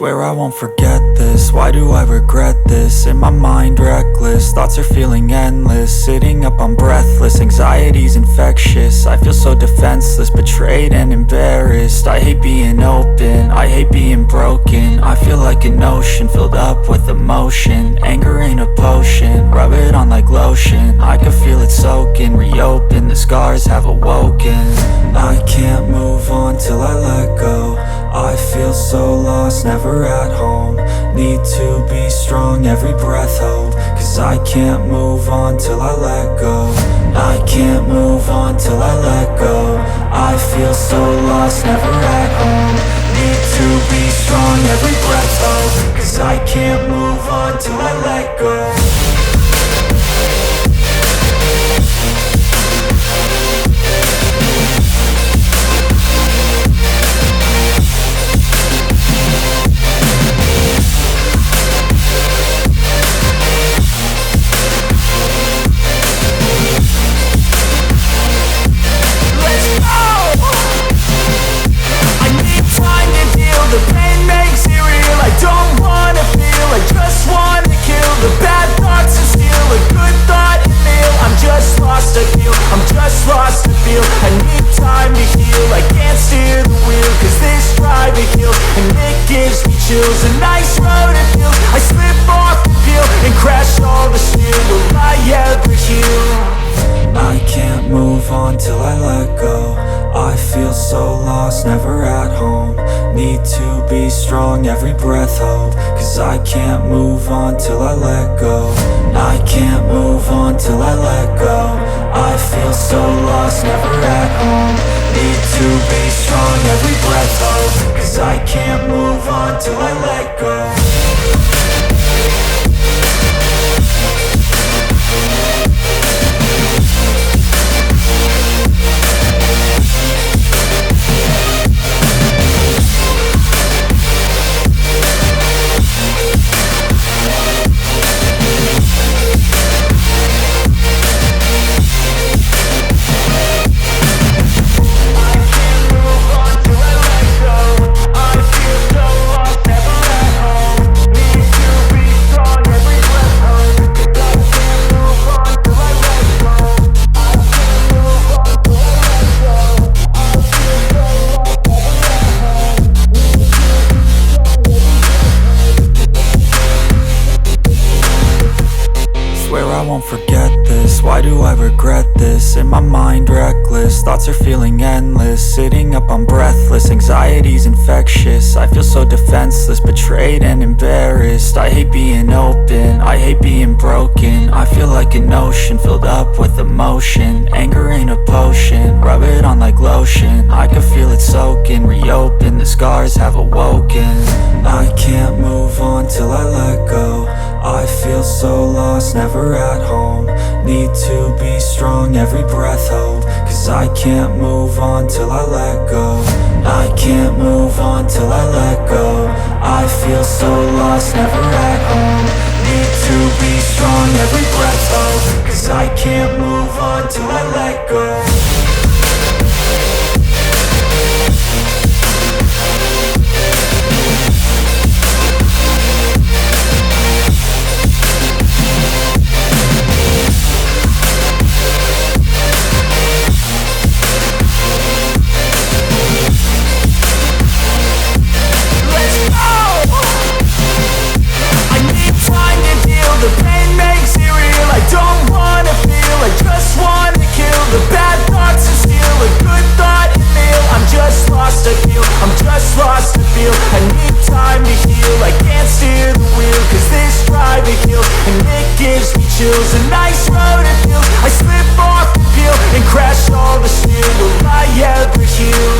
Swear I won't forget this, why do I regret this? In my mind reckless, thoughts are feeling endless. Sitting up I'm breathless, anxiety's infectious. I feel so defenseless, betrayed and embarrassed. I hate being open, I hate being broken. I feel like an ocean filled up with emotion. Anger ain't a potion, rub it on like lotion. I can feel it soaking, reopen, the scars have awoken. I can't move on till I let go. I feel so lost, never at home. Need to be strong, every breath hold. Cause I can't move on till I let go. I can't move on till I let go. I feel so lost, never at home. Need to be strong, every breath hold. Cause I can't move on till I let go. The pain makes it real, I don't wanna feel, I just wanna kill the bad thoughts and steal a good thought and meal. I'm just lost, I feel, I'm just lost to feel. I need time to heal, I can't steer the wheel. Cause this drive it kills, and it gives me chills. A nice road it feels, I slip off the peel and crash all the steel. Will I ever heal? I can't move on till I let go. I feel so lost, never at home. Need to be strong, every breath hold. Cause I can't move on till I let go. I can't move on till I let go. I feel so lost, never at home. Need to be strong, every breath hold. Cause I can't move on till I let go. Why do I regret this? In my mind reckless, thoughts are feeling endless. Sitting up I'm breathless, anxiety's infectious. I feel so defenseless, betrayed and embarrassed. I hate being open, I hate being broken. I feel like an ocean filled up with emotion. Anger ain't a potion, rub it on like lotion. I can feel it soaking, reopen, the scars have awoken. I can't move on till I let go. I feel so lost, never at home. Need to be strong, every breath hold. Cause I can't move on till I let go. I can't move on till I let go. I feel so lost, never at home. Need to be strong, every breath hold. Cause I can't move on till I let go. The pain makes it real, I don't wanna feel, I just wanna kill the bad thoughts and steal a good thought and meal. I'm just lost, I feel, I'm just lost to feel. I need time to heal, I can't steer the wheel. Cause this drive it kills, and it gives me chills. A nice road it feels, I slip off the peel and crash all the steel. Will I ever heal?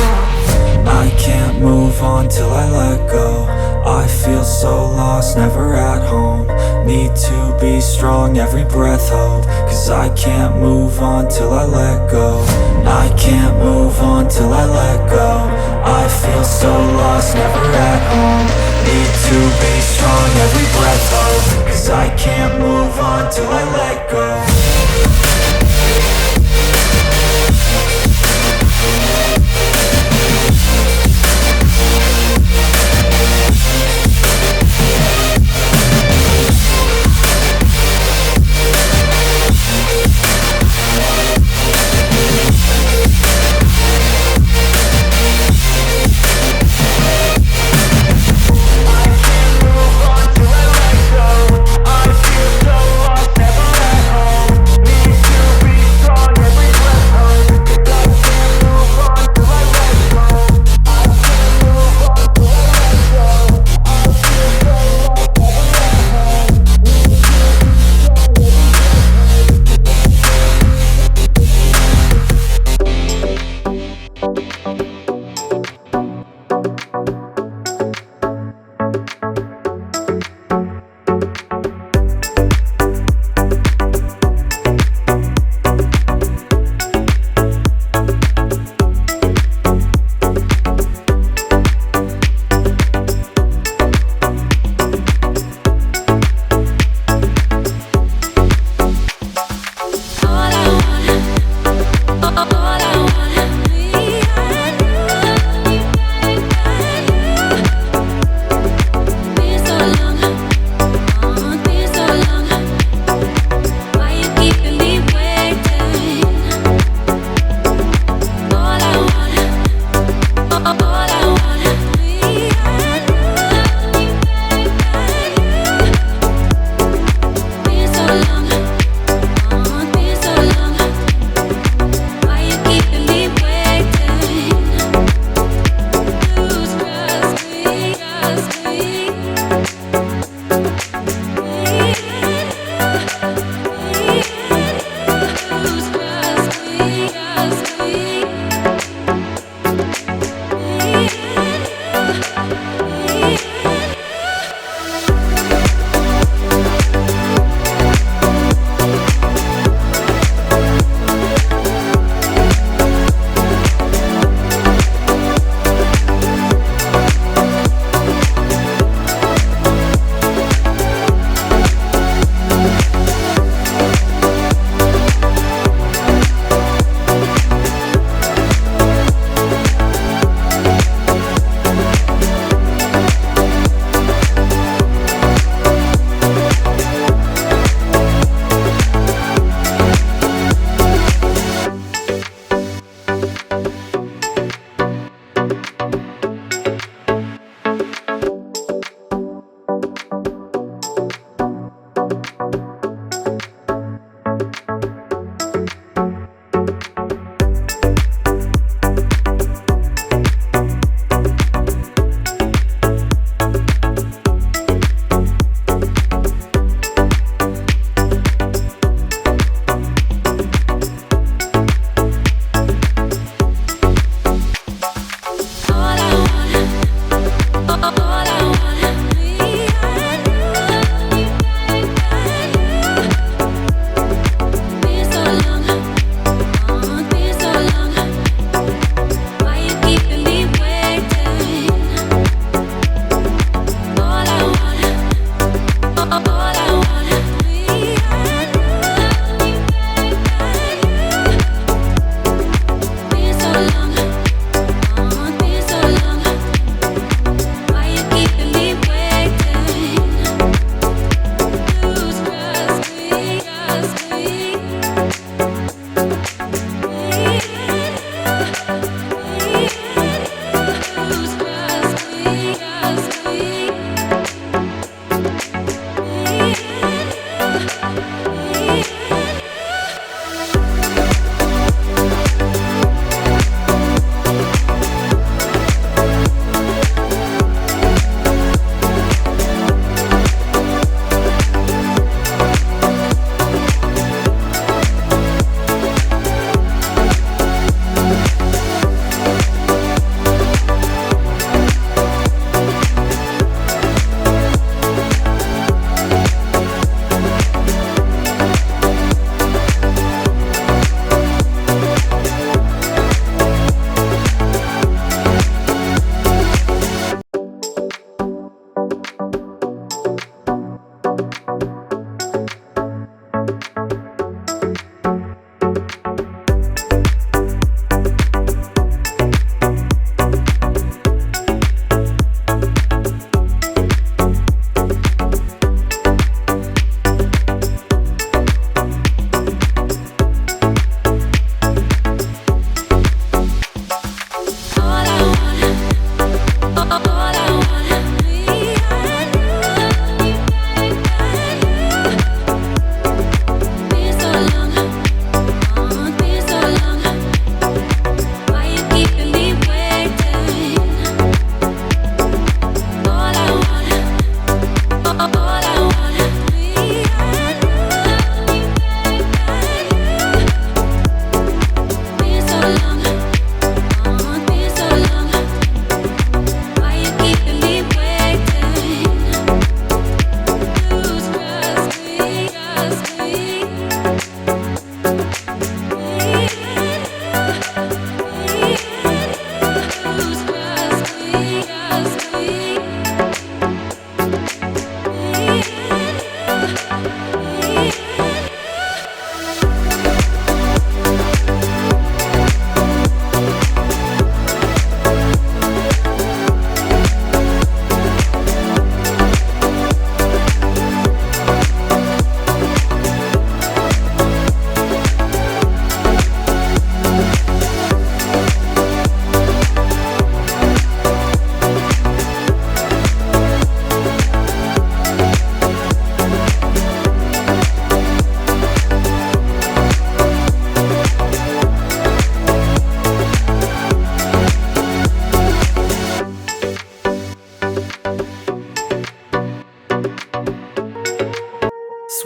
I can't move on till I let go. I feel so lost, never at home. Need to be strong, every breath hold. Cause I can't move on till I let go. I can't move on till I let go. I feel so lost, never at home. Need to be strong, every breath hold. Cause I can't move on till I let go.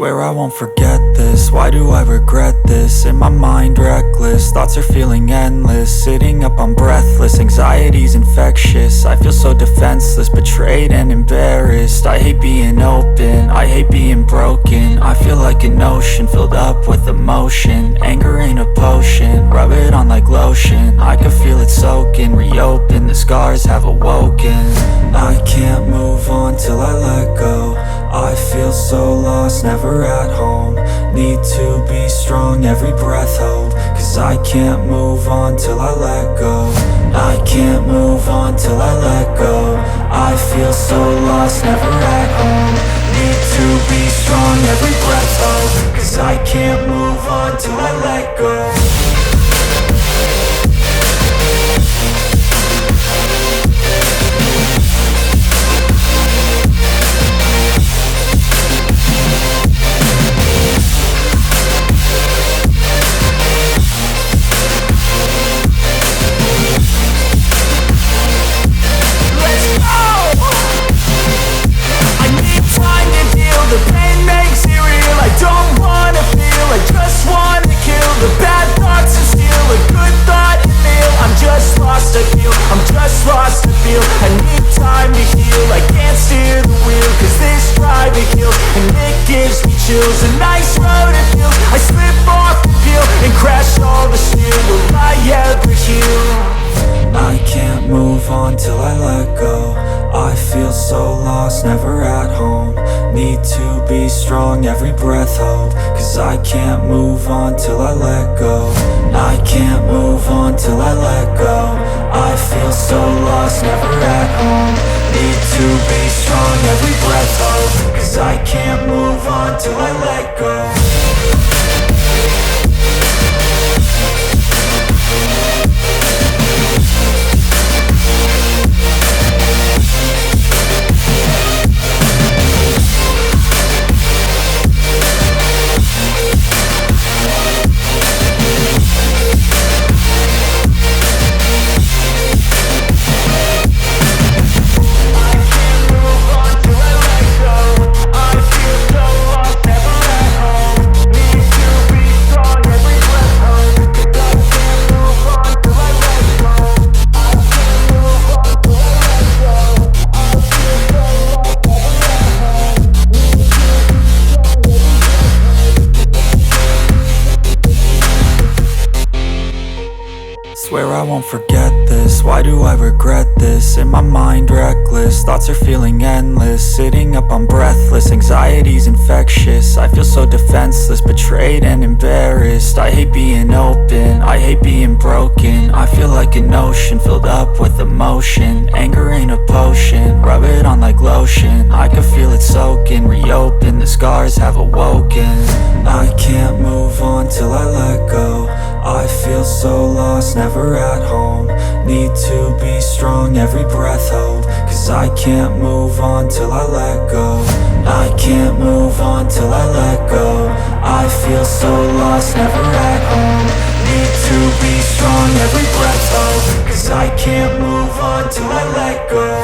Swear I won't forget this, why do I regret this? In my mind reckless, thoughts are feeling endless. Sitting up I'm breathless, anxiety's infectious. I feel so defenseless, betrayed and embarrassed. I hate being open, I hate being broken. I feel like an ocean filled up with emotion. Anger ain't a potion, rub it on like lotion. I can feel it soaking, reopen, the scars have awoken. I can't move on till I let go. I feel so lost, never at home. Need to be strong, every breath hold. Cause I can't move on till I let go. I can't move on till I let go. I feel so lost, never at home. Need to be strong, every breath hold. Cause I can't move on till I let go. The pain makes it real, I don't wanna feel, I just wanna kill the bad thoughts and steal a good thought and meal. I'm just lost to feel, I'm just lost to feel. I need time to heal, I can't steer the wheel. Cause this driving kills, and it gives me chills. A nice road it feels, I slip off the peel and crash all the steel. Will I ever heal? I can't move on till I let go. I feel so lost, never at home. Need to be strong, every breath hold. Cause I can't move on till I let go. I can't move on till I let go. I feel so lost, never at home. Need to be strong, every breath hold. Cause I can't move on till I let go. Swear I won't forget this, why do I regret this? In my mind reckless, thoughts are feeling endless. Sitting up I'm breathless, anxiety's infectious. I feel so defenseless, betrayed and embarrassed. I hate being open, I hate being broken. I feel like an ocean filled up with emotion. Anger ain't a potion, rub it on like lotion. I can feel it soaking, reopen, the scars have awoken. I can't move on till I let go. I feel so lost, never at home. Need to be strong, every breath hold. Cause I can't move on till I let go. I can't move on till I let go. I feel so lost, never at home. Need to be strong, every breath hold. Cause I can't move on till I let go.